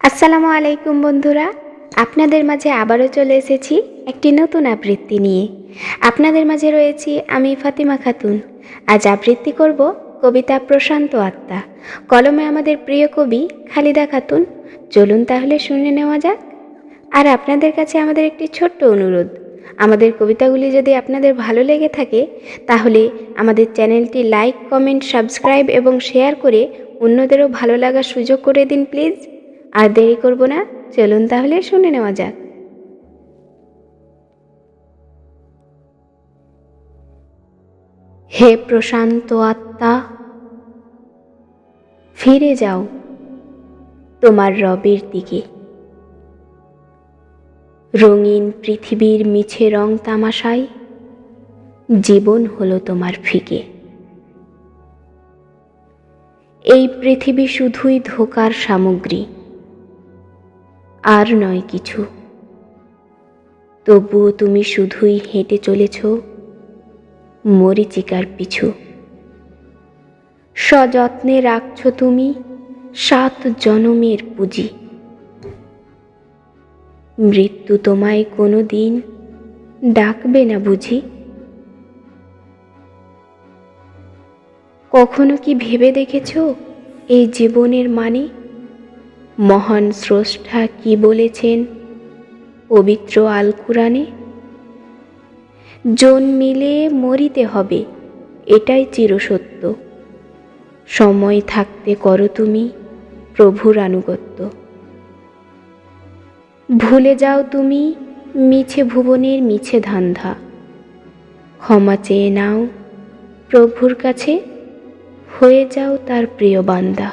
আসসালামু আলাইকুম বন্ধুরা, আপনাদের মাঝে আবারও চলে এসেছি একটি নতুন আবৃত্তি নিয়ে। আপনাদের মাঝে রয়েছি আমি ফাতিমা খাতুন। আজ আবৃত্তি করব কবিতা প্রশান্ত আত্মা, কলমে আমাদের প্রিয় কবি খালিদা খাতুন। চলুন তাহলে শুনে নেওয়া যাক। আর আপনাদের কাছে আমাদের একটি ছোট্ট অনুরোধ, আমাদের কবিতাগুলি যদি আপনাদের ভালো লেগে থাকে তাহলে আমাদের চ্যানেলটি লাইক, কমেন্ট, সাবস্ক্রাইব এবং শেয়ার করে অন্যদেরও ভালো লাগার সুযোগ করে দিন প্লিজ। আর দেরি করব না, চলুন তাহলে শুনে নেওয়া যাক। হে প্রশান্ত আত্মা, ফিরে যাও তোমার রবের দিকে। রঙিন পৃথিবীর মিছে রং তামাশায় জীবন হলো তোমার ফিকে। এই পৃথিবী শুধুই ধোঁকার সামগ্রী, আর নয় কিছু। তবুও তুমি শুধুই হেঁটে চলেছ মরীচিকার পিছু। সযত্নে রাখছ তুমি 7 জনমের পুঁজি। মৃত্যু তোমায় কোনো দিন ডাকবে না বুঝি? কখনো কি ভেবে দেখেছ এই জীবনের মানে? মহান স্রষ্টা কি বলেছেন পবিত্র আল কুরআনে? জন্মিলে মরিতে হবে, এটাই চিরসত্য। সময় থাকতে করো তুমি প্রভুর আনুগত্য। ভুলে যাও তুমি মিছে ভুবনের মিছে ধান্ধা। ক্ষমা চেয়ে নাও প্রভুর কাছে, হয়ে যাও তার প্রিয় বান্দা।